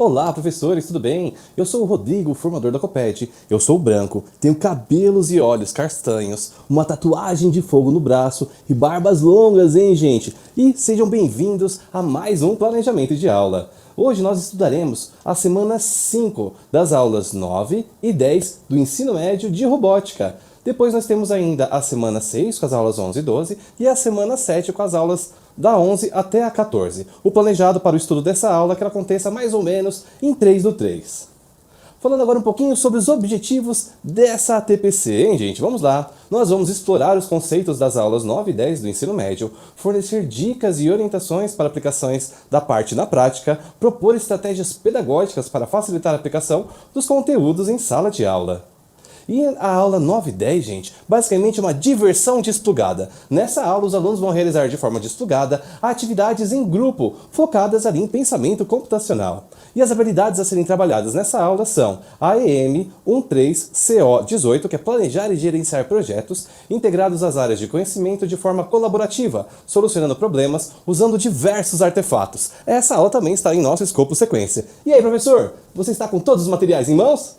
Olá, professores, tudo bem? Eu sou o Rodrigo, formador da Copete. Eu sou branco, tenho cabelos e olhos castanhos, uma tatuagem de fogo no braço e barbas longas, hein, gente? E sejam bem-vindos a mais um planejamento de aula. Hoje nós estudaremos a semana 5 das aulas 9 e 10 do ensino médio de robótica. Depois nós temos ainda a semana 6 com as aulas 11 e 12 e a semana 7 com as aulas da 11 até a 14. O planejado para o estudo dessa aula é que ela aconteça mais ou menos em 3/3. Falando agora um pouquinho sobre os objetivos dessa ATPC, hein, gente? Vamos lá! Nós vamos explorar os conceitos das aulas 9 e 10 do ensino médio, fornecer dicas e orientações para aplicações da parte na prática, propor estratégias pedagógicas para facilitar a aplicação dos conteúdos em sala de aula. E a aula 9 e 10, gente, basicamente é uma diversão desplugada. Nessa aula, os alunos vão realizar de forma desplugada atividades em grupo, focadas ali em pensamento computacional. E as habilidades a serem trabalhadas nessa aula são a EM 13CO18, que é planejar e gerenciar projetos integrados às áreas de conhecimento de forma colaborativa, solucionando problemas usando diversos artefatos. Essa aula também está em nosso escopo sequência. E aí, professor, você está com todos os materiais em mãos?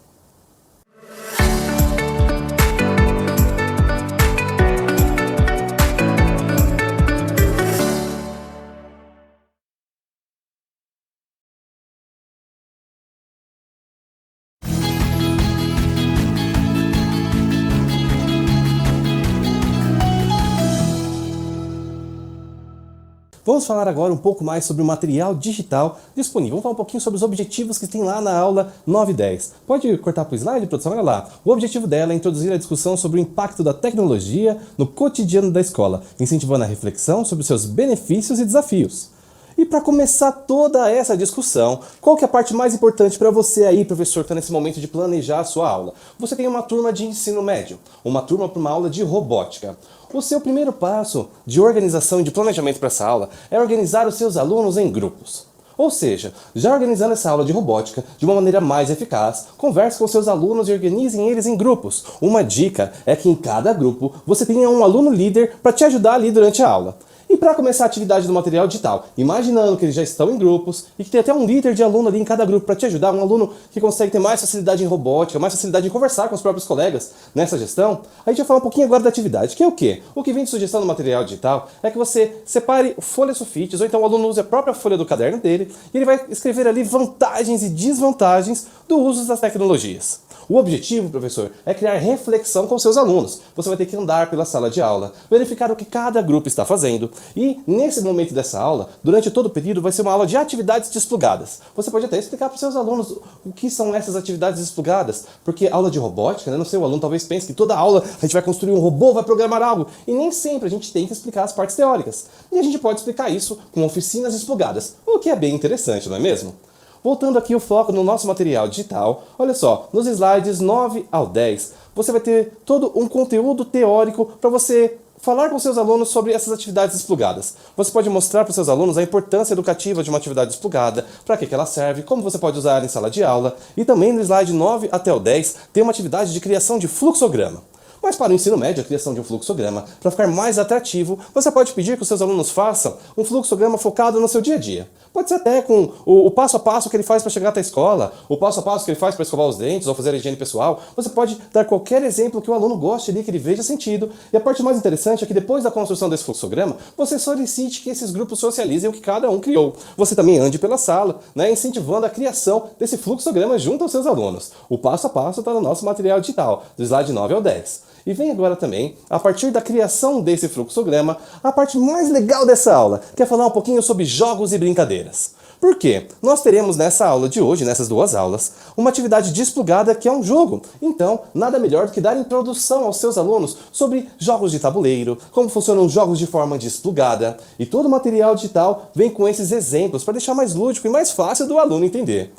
Vamos falar agora um pouco mais sobre o material digital disponível. Vamos falar um pouquinho sobre os objetivos que tem lá na aula 9 e 10. Pode cortar para o slide, produção? Olha lá. O objetivo dela é introduzir a discussão sobre o impacto da tecnologia no cotidiano da escola, incentivando a reflexão sobre seus benefícios e desafios. E para começar toda essa discussão, qual que é a parte mais importante para você aí, professor, que está nesse momento de planejar a sua aula? Você tem uma turma de ensino médio, uma turma para uma aula de robótica. O seu primeiro passo de organização e de planejamento para essa aula é organizar os seus alunos em grupos. Ou seja, já organizando essa aula de robótica de uma maneira mais eficaz, converse com seus alunos e organizem eles em grupos. Uma dica é que em cada grupo você tenha um aluno líder para te ajudar ali durante a aula. E para começar a atividade do material digital, imaginando que eles já estão em grupos e que tem até um líder de aluno ali em cada grupo para te ajudar, um aluno que consegue ter mais facilidade em robótica, mais facilidade em conversar com os próprios colegas nessa gestão, a gente vai falar um pouquinho agora da atividade, que é o quê? O que vem de sugestão no material digital é que você separe folhas sulfites, ou então o aluno use a própria folha do caderno dele e ele vai escrever ali vantagens e desvantagens do uso das tecnologias. O objetivo, professor, é criar reflexão com seus alunos. Você vai ter que andar pela sala de aula, verificar o que cada grupo está fazendo e, nesse momento dessa aula, durante todo o período, vai ser uma aula de atividades desplugadas. Você pode até explicar para os seus alunos o que são essas atividades desplugadas, porque aula de robótica, né, não sei, o aluno talvez pense que toda aula a gente vai construir um robô, vai programar algo, e nem sempre a gente tem que explicar as partes teóricas. E a gente pode explicar isso com oficinas desplugadas, o que é bem interessante, não é mesmo? Voltando aqui o foco no nosso material digital, olha só, nos slides 9 ao 10, você vai ter todo um conteúdo teórico para você falar com seus alunos sobre essas atividades desplugadas. Você pode mostrar para os seus alunos a importância educativa de uma atividade desplugada, para que ela serve, como você pode usar em sala de aula, e também no slide 9 até o 10 tem uma atividade de criação de fluxograma. Mas para o ensino médio, a criação de um fluxograma, para ficar mais atrativo, você pode pedir que os seus alunos façam um fluxograma focado no seu dia a dia. Pode ser até com o passo a passo que ele faz para chegar até a escola, o passo a passo que ele faz para escovar os dentes ou fazer a higiene pessoal. Você pode dar qualquer exemplo que o aluno goste ali, que ele veja sentido. E a parte mais interessante é que depois da construção desse fluxograma, você solicite que esses grupos socializem o que cada um criou. Você também ande pela sala, né, incentivando a criação desse fluxograma junto aos seus alunos. O passo a passo está no nosso material digital, do slide 9 ao 10. E vem agora também, a partir da criação desse fluxograma, a parte mais legal dessa aula, que é falar um pouquinho sobre jogos e brincadeiras. Por quê? Nós teremos nessa aula de hoje, nessas duas aulas, uma atividade desplugada que é um jogo. Então, nada melhor do que dar introdução aos seus alunos sobre jogos de tabuleiro, como funcionam jogos de forma desplugada. E todo o material digital vem com esses exemplos para deixar mais lúdico e mais fácil do aluno entender.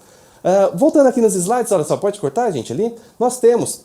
Voltando aqui nos slides, olha só, pode cortar, gente, ali? Nós temos,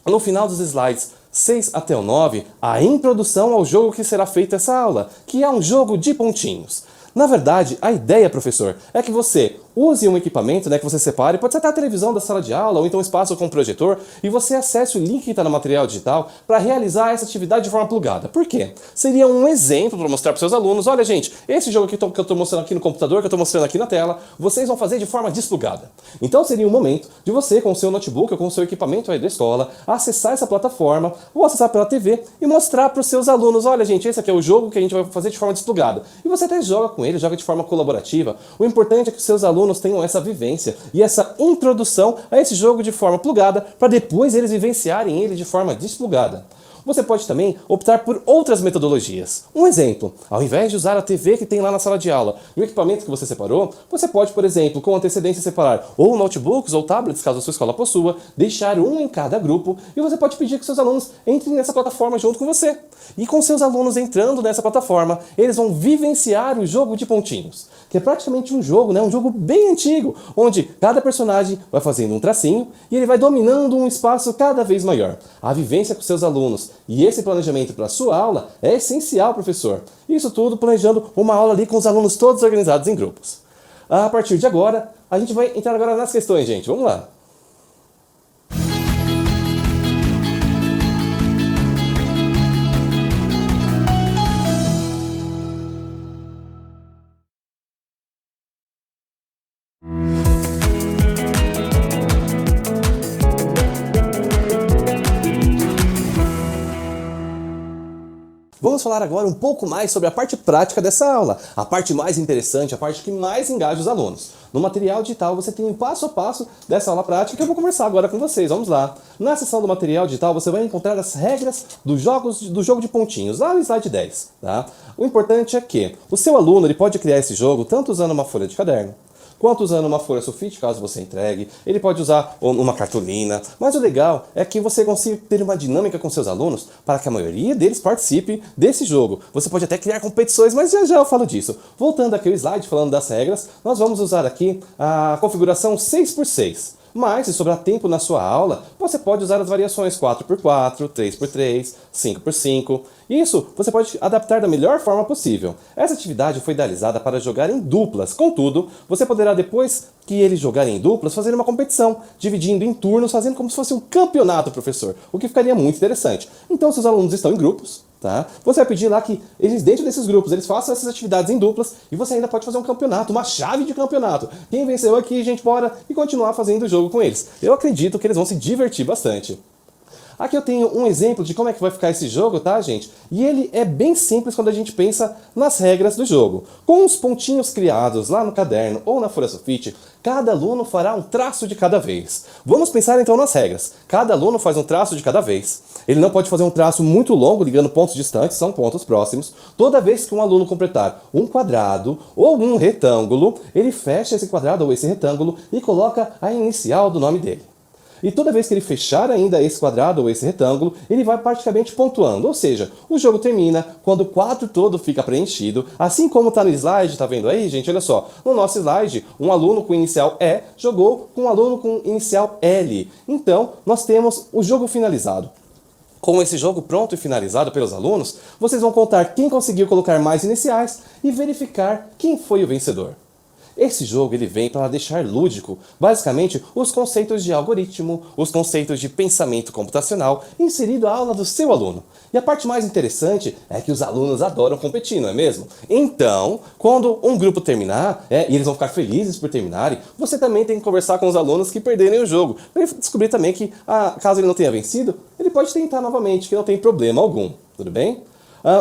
no final dos slides 6 até o 9, a introdução ao jogo que será feita essa aula, que é um jogo de pontinhos. Na verdade, a ideia, professor, é que você use um equipamento, né, que você separe, pode ser até a televisão da sala de aula, ou então um espaço com projetor, e você acesse o link que está no material digital para realizar essa atividade de forma plugada. Por quê? Seria um exemplo para mostrar para os seus alunos, olha gente, esse jogo aqui que eu estou mostrando aqui no computador, que eu estou mostrando aqui na tela, vocês vão fazer de forma desplugada. Então seria um momento de você, com o seu notebook ou com o seu equipamento aí da escola, acessar essa plataforma, ou acessar pela TV, e mostrar para os seus alunos, olha gente, esse aqui é o jogo que a gente vai fazer de forma desplugada. E você até joga com ele, joga de forma colaborativa. O importante é que os seus alunos tenham essa vivência e essa introdução a esse jogo de forma plugada, para depois eles vivenciarem ele de forma desplugada. Você pode também optar por outras metodologias. Um exemplo, ao invés de usar a TV que tem lá na sala de aula e o equipamento que você separou, você pode, por exemplo, com antecedência separar ou notebooks ou tablets, caso a sua escola possua, deixar um em cada grupo e você pode pedir que seus alunos entrem nessa plataforma junto com você. E com seus alunos entrando nessa plataforma, eles vão vivenciar o jogo de pontinhos, que é praticamente um jogo, né? Um jogo bem antigo, onde cada personagem vai fazendo um tracinho e ele vai dominando um espaço cada vez maior. A vivência com seus alunos e esse planejamento para a sua aula é essencial, professor. Isso tudo planejando uma aula ali com os alunos todos organizados em grupos. A partir de agora, a gente vai entrar agora nas questões, gente. Vamos lá. Vamos falar agora um pouco mais sobre a parte prática dessa aula, a parte mais interessante, a parte que mais engaja os alunos. No material digital você tem um passo a passo dessa aula prática que eu vou conversar agora com vocês. Vamos lá. Na seção do material digital você vai encontrar as regras do jogo de pontinhos, lá no slide 10. Tá? O importante é que o seu aluno ele pode criar esse jogo tanto usando uma folha de caderno, quanto usando uma folha sulfite, caso você entregue. Ele pode usar uma cartolina. Mas o legal é que você consiga ter uma dinâmica com seus alunos para que a maioria deles participe desse jogo. Você pode até criar competições, mas já eu falo disso. Voltando aqui ao slide, falando das regras, nós vamos usar aqui a configuração 6x6. Mas, se sobrar tempo na sua aula, você pode usar as variações 4x4, 3x3, 5x5. Isso você pode adaptar da melhor forma possível. Essa atividade foi idealizada para jogar em duplas. Contudo, você poderá, depois que eles jogarem em duplas, fazer uma competição, dividindo em turnos, fazendo como se fosse um campeonato, professor. O que ficaria muito interessante. Então, se os alunos estão em grupos, tá? Você vai pedir lá que eles, dentro desses grupos, eles façam essas atividades em duplas e você ainda pode fazer um campeonato, uma chave de campeonato. Quem venceu aqui, a gente bora e continuar fazendo o jogo com eles. Eu acredito que eles vão se divertir bastante. Aqui eu tenho um exemplo de como é que vai ficar esse jogo, tá, gente? E ele é bem simples quando a gente pensa nas regras do jogo. Com os pontinhos criados lá no caderno ou na folha sulfite, cada aluno fará um traço de cada vez. Vamos pensar então nas regras. Cada aluno faz um traço de cada vez. Ele não pode fazer um traço muito longo, ligando pontos distantes, são pontos próximos. Toda vez que um aluno completar um quadrado ou um retângulo, ele fecha esse quadrado ou esse retângulo e coloca a inicial do nome dele. E toda vez que ele fechar ainda esse quadrado ou esse retângulo, ele vai praticamente pontuando. Ou seja, o jogo termina quando o quadro todo fica preenchido. Assim como está no slide, tá vendo aí, gente? Olha só, no nosso slide, um aluno com inicial E jogou com um aluno com inicial L. Então, nós temos o jogo finalizado. Com esse jogo pronto e finalizado pelos alunos, vocês vão contar quem conseguiu colocar mais iniciais e verificar quem foi o vencedor. Esse jogo ele vem para deixar lúdico, basicamente, os conceitos de algoritmo, os conceitos de pensamento computacional inserido à aula do seu aluno. E a parte mais interessante é que os alunos adoram competir, não é mesmo? Então, quando um grupo terminar, e eles vão ficar felizes por terminarem, você também tem que conversar com os alunos que perderem o jogo, para descobrir também que, caso ele não tenha vencido, ele pode tentar novamente, que não tem problema algum, tudo bem?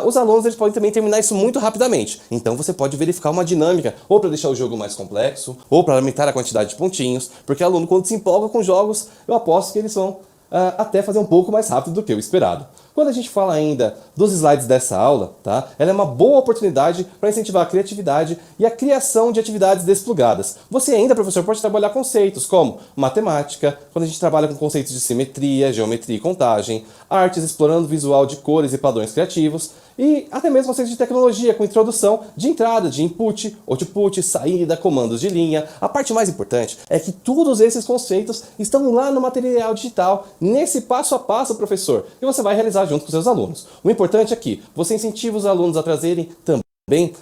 Os alunos eles podem também terminar isso muito rapidamente. Então você pode verificar uma dinâmica, ou para deixar o jogo mais complexo, ou para aumentar a quantidade de pontinhos, porque o aluno quando se empolga com jogos, eu aposto que eles vão até fazer um pouco mais rápido do que o esperado. Quando a gente fala ainda dos slides dessa aula, tá? Ela é uma boa oportunidade para incentivar a criatividade e a criação de atividades desplugadas. Você ainda, professor, pode trabalhar conceitos como matemática, quando a gente trabalha com conceitos de simetria, geometria e contagem, artes explorando visual de cores e padrões criativos, e até mesmo conceitos de tecnologia com introdução de entrada, de input, output, saída, comandos de linha. A parte mais importante é que todos esses conceitos estão lá no material digital, nesse passo a passo, professor, que você vai realizar junto com seus alunos. O importante é que você incentiva os alunos a trazerem também Bem,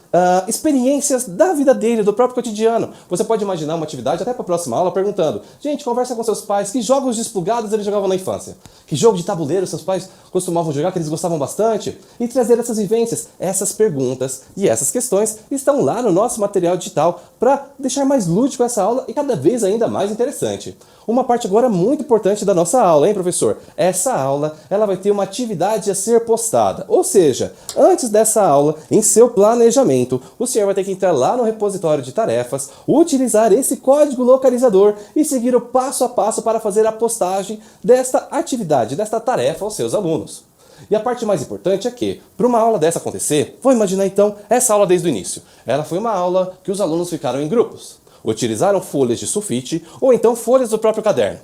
experiências da vida dele, do próprio cotidiano. Você pode imaginar uma atividade até para a próxima aula perguntando: gente, conversa com seus pais, que jogos desplugados eles jogavam na infância? Que jogo de tabuleiro seus pais costumavam jogar, que eles gostavam bastante? E trazer essas vivências, essas perguntas e essas questões estão lá no nosso material digital para deixar mais lúdico essa aula e cada vez ainda mais interessante. Uma parte agora muito importante da nossa aula, hein, professor? Essa aula, ela vai ter uma atividade a ser postada. Ou seja, antes dessa aula, em seu planejamento, o senhor vai ter que entrar lá no repositório de tarefas, utilizar esse código localizador e seguir o passo a passo para fazer a postagem desta atividade, desta tarefa aos seus alunos. E a parte mais importante é que, para uma aula dessa acontecer, vou imaginar então essa aula desde o início. Ela foi uma aula que os alunos ficaram em grupos. Utilizaram folhas de sulfite ou então folhas do próprio caderno.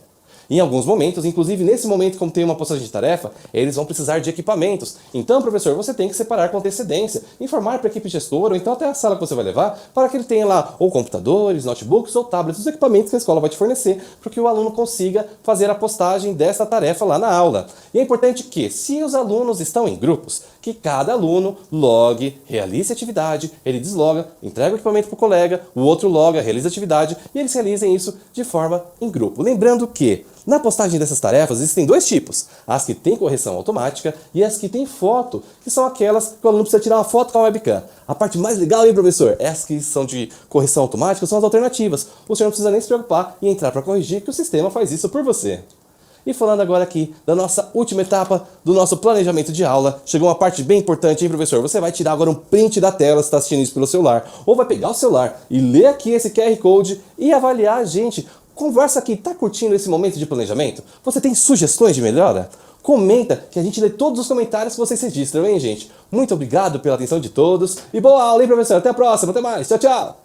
Em alguns momentos, inclusive nesse momento, como tem uma postagem de tarefa, eles vão precisar de equipamentos. Então, professor, você tem que separar com antecedência, informar para a equipe gestora, ou então até a sala que você vai levar, para que ele tenha lá ou computadores, notebooks ou tablets, os equipamentos que a escola vai te fornecer, para que o aluno consiga fazer a postagem dessa tarefa lá na aula. E é importante que, se os alunos estão em grupos, que cada aluno logue, realize a atividade, ele desloga, entrega o equipamento para o colega, o outro loga, realiza a atividade e eles realizem isso de forma em grupo. Lembrando que, na postagem dessas tarefas existem dois tipos, as que têm correção automática e as que têm foto, que são aquelas que o aluno precisa tirar uma foto com a webcam. A parte mais legal, hein, professor? Essas que são de correção automática são as alternativas. O senhor não precisa nem se preocupar em entrar para corrigir, que o sistema faz isso por você. E falando agora aqui da nossa última etapa do nosso planejamento de aula, chegou uma parte bem importante, hein, professor? Você vai tirar agora um print da tela se está assistindo isso pelo celular, ou vai pegar o celular e ler aqui esse QR Code e avaliar a gente. Conversa aqui, tá curtindo esse momento de planejamento? Você tem sugestões de melhora? Comenta, que a gente lê todos os comentários que vocês registram, hein, gente? Muito obrigado pela atenção de todos e boa aula, hein, professor? Até a próxima, até mais, tchau, tchau!